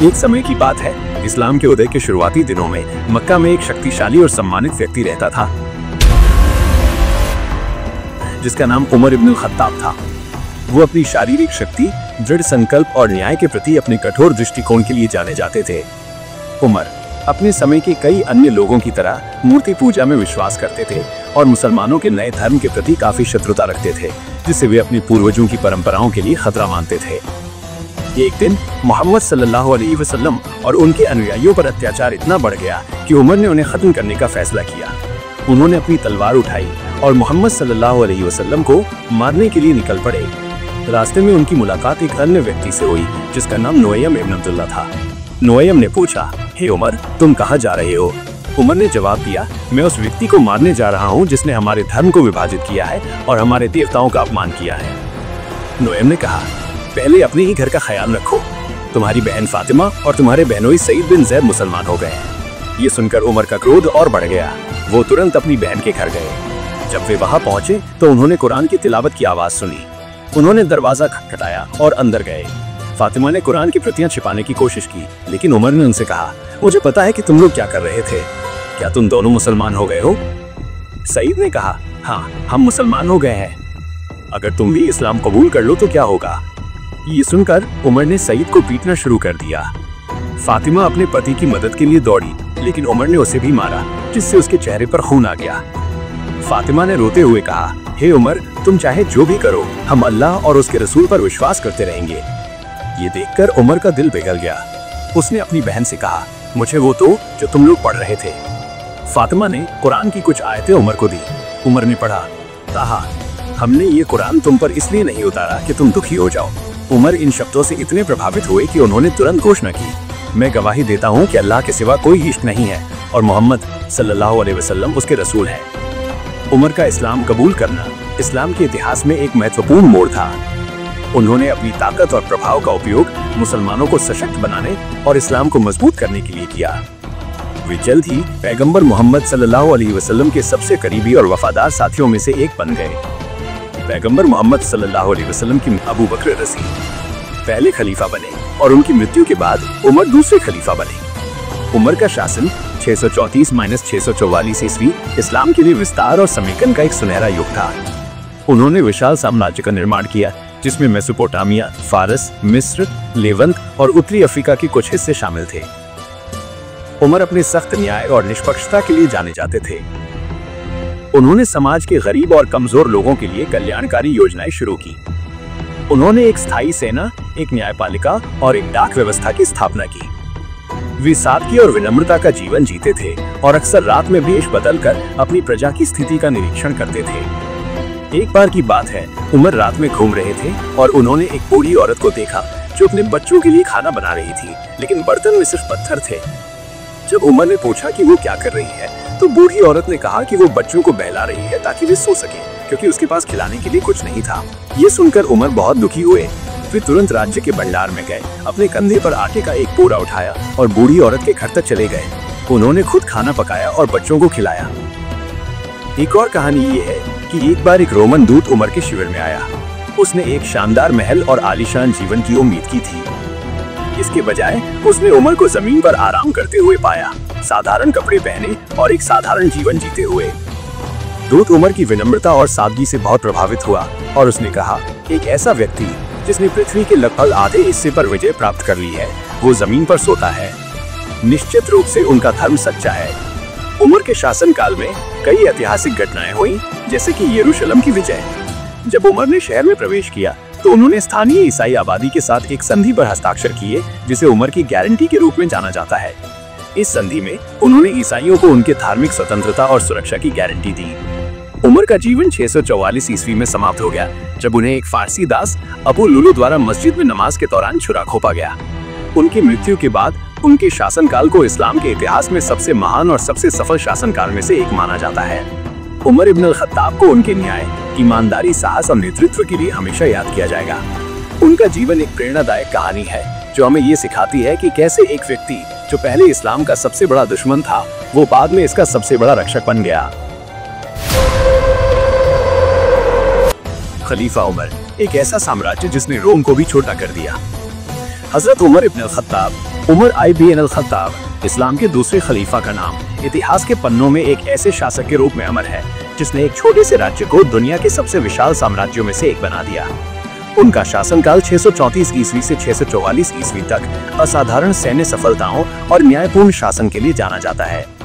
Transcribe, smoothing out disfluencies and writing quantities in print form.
एक समय की बात है, इस्लाम के उदय के शुरुआती दिनों में मक्का में एक शक्तिशाली और सम्मानित व्यक्ति रहता था, जिसका नाम उमर इब्न खत्ताब था। वो अपनी शारीरिक शक्ति, दृढ़ संकल्प और न्याय के प्रति अपने कठोर दृष्टिकोण के लिए जाने जाते थे। उमर अपने समय के कई अन्य लोगों की तरह मूर्ति पूजा में विश्वास करते थे और मुसलमानों के नए धर्म के प्रति काफी शत्रुता रखते थे, जिसे वे अपने पूर्वजों की परंपराओं के लिए खतरा मानते थे। एक दिन मोहम्मद सल्लल्लाहु अलैहि वसल्लम और उनके अनुयायियों पर अत्याचार इतना बढ़ गया कि उमर ने उन्हें खत्म करने का फैसला किया। उन्होंने अपनी तलवार उठाई और मोहम्मद सल्लल्लाहु अलैहि वसल्लम को मारने के लिए निकल पड़े। रास्ते में उनकी मुलाकात एक अन्य व्यक्ति से हुई, जिसका नाम नुअयम इब्न अब्दुल्लाह था। नुअयम ने पूछा, हे उमर, तुम कहाँ जा रहे हो? उमर ने जवाब दिया, मैं उस व्यक्ति को मारने जा रहा हूँ जिसने हमारे धर्म को विभाजित किया है और हमारे देवताओं का अपमान किया है। नुअयम ने कहा, पहले अपने ही घर का ख्याल रखो। तुम्हारी बहन फातिमा और तुम्हारे बहनोई सईद बिन ज़ैद मुसलमान हो गए हैं। ये सुनकर उमर का क्रोध और बढ़ गया। वो तुरंत अपनी बहन के घर गए। जब वे वहां पहुंचे तो उन्होंने कुरान की तिलावत की आवाज सुनी। उन्होंने दरवाजा खटखटाया और अंदर गए। फातिमा ने कुरान की प्रतियां छिपाने की कोशिश की, लेकिन उमर ने उनसे कहा, मुझे पता है कि तुम लोग क्या कर रहे थे। क्या तुम दोनों मुसलमान हो गए हो? सईद ने कहा, हाँ, हम मुसलमान हो गए हैं। अगर तुम भी इस्लाम कबूल कर लो तो क्या होगा? ये सुनकर उमर ने सईद को पीटना शुरू कर दिया। फातिमा अपने पति की मदद के लिए दौड़ी, लेकिन उमर ने उसे भी मारा, जिससे उसके चेहरे पर खून आ गया। फातिमा ने रोते हुए कहा, हे उमर, तुम चाहे जो भी करो, हम अल्लाह और उसके रसूल पर विश्वास करते रहेंगे। ये देखकर उमर का दिल पिघल गया। उसने अपनी बहन से कहा, मुझे वो दो जो तुम लोग पढ़ रहे थे। फातिमा ने कुरान की कुछ आयतें उमर को दी। उमर ने पढ़ा, ताहा, हमने ये कुरान तुम पर इसलिए नहीं उतारा कि तुम दुखी हो जाओ। उमर इन शब्दों से इतने प्रभावित हुए कि उन्होंने तुरंत घोषणा की, मैं गवाही देता हूँ कि अल्लाह के सिवा कोई इश्क नहीं है और मोहम्मद सल्लल्लाहु अलैहि वसल्लम उसके रसूल हैं। उमर का इस्लाम कबूल करना इस्लाम के इतिहास में एक महत्वपूर्ण मोड़ था। उन्होंने अपनी ताकत और प्रभाव का उपयोग मुसलमानों को सशक्त बनाने और इस्लाम को मजबूत करने के लिए किया। वे जल्द ही पैगंबर मोहम्मद सल्लल्लाहु अलैहि वसल्लम के सबसे करीबी और वफादार साथियों में से एक बन गए। पैगंबर मोहम्मद सल्लल्लाहु अलैहि वसल्लम की अबू बकर रज़ी पहले खलीफा बने और उनकी मृत्यु के बाद उमर दूसरे खलीफा बने। उमर का शासन 634-644 ईस्वी इस्लाम के लिए विस्तार और समेकन का एक सुनहरा युग था। उन्होंने विशाल साम्राज्य का निर्माण किया, जिसमें मेसोपोटामिया, फारस, मिस्र, लेवंत और उत्तरी अफ्रीका के कुछ हिस्से शामिल थे। उमर अपने सख्त न्याय और निष्पक्षता के लिए जाने जाते थे। उन्होंने समाज के गरीब और कमजोर लोगों के लिए कल्याणकारी योजनाएं शुरू की। उन्होंने एक स्थायी सेना, एक न्यायपालिका और एक डाक व्यवस्था की स्थापना की। वे सादगी और विनम्रता का जीवन जीते थे और अक्सर रात में भेष बदलकर अपनी प्रजा की स्थिति का निरीक्षण करते थे। एक बार की बात है, उमर रात में घूम रहे थे और उन्होंने एक बूढ़ी औरत को देखा जो अपने बच्चों के लिए खाना बना रही थी, लेकिन बर्तन में सिर्फ पत्थर थे। जब उमर ने पूछा कि वो क्या कर रही है, तो बूढ़ी औरत ने कहा कि वो बच्चों को बहला रही है ताकि वे सो सके, क्योंकि उसके पास खिलाने के लिए कुछ नहीं था। ये सुनकर उमर बहुत दुखी हुए। वे तुरंत राज्य के भंडार में गए, अपने कंधे पर आटे का एक बोरा उठाया और बूढ़ी औरत के घर तक चले गए। उन्होंने खुद खाना पकाया और बच्चों को खिलाया। एक और कहानी ये है कि एक बार एक रोमन दूत उमर के शिविर में आया। उसने एक शानदार महल और आलीशान जीवन की उम्मीद की थी। इसके बजाय उसने उमर को जमीन पर आराम करते हुए पाया, साधारण कपड़े पहने और एक साधारण जीवन जीते हुए। दूत उमर की विनम्रता और सादगी से बहुत प्रभावित हुआ और उसने कहा, एक ऐसा व्यक्ति जिसने पृथ्वी के लगभग आधे हिस्से पर विजय प्राप्त कर ली है, वो जमीन पर सोता है। निश्चित रूप से उनका धर्म सच्चा है। उमर के शासनकाल में कई ऐतिहासिक घटनाएं हुई, जैसे कि यरूशलेम की विजय। जब उमर ने शहर में प्रवेश किया तो उन्होंने स्थानीय ईसाई आबादी के साथ एक संधि पर हस्ताक्षर किए, जिसे उमर की गारंटी के रूप में जाना जाता है। इस संधि में उन्होंने ईसाइयों को उनके धार्मिक स्वतंत्रता और सुरक्षा की गारंटी दी। उमर का जीवन 644 ईस्वी में समाप्त हो गया, जब उन्हें एक फारसी दास अबू लुलू द्वारा मस्जिद में नमाज के दौरान छुरा खोपा गया। उनकी मृत्यु के बाद उनके शासनकाल को इस्लाम के इतिहास में सबसे महान और सबसे सफल शासनकाल में से एक माना जाता है। उमर इब्न खत्ताब को उनके न्याय, ईमानदारी, साहस और नेतृत्व के लिए हमेशा याद किया जाएगा। उनका जीवन एक प्रेरणादायक कहानी है जो हमें ये सिखाती है कि कैसे एक व्यक्ति जो पहले इस्लाम का सबसे बड़ा दुश्मन था, वो बाद में इसका सबसे बड़ा रक्षक बन गया। खलीफा उमर, एक ऐसा साम्राज्य जिसने रोम को भी छोटा कर दिया। हजरत उमर इब्न अल-खत्ताब उमर IBN अल-खत्ताब इस्लाम के दूसरे खलीफा का नाम इतिहास के पन्नों में एक ऐसे शासक के रूप में अमर है जिसने एक छोटे से राज्य को दुनिया के सबसे विशाल साम्राज्यों में से एक बना दिया। उनका शासनकाल 634 ईस्वी से 644 ईस्वी तक असाधारण सैन्य सफलताओं और न्यायपूर्ण शासन के लिए जाना जाता है।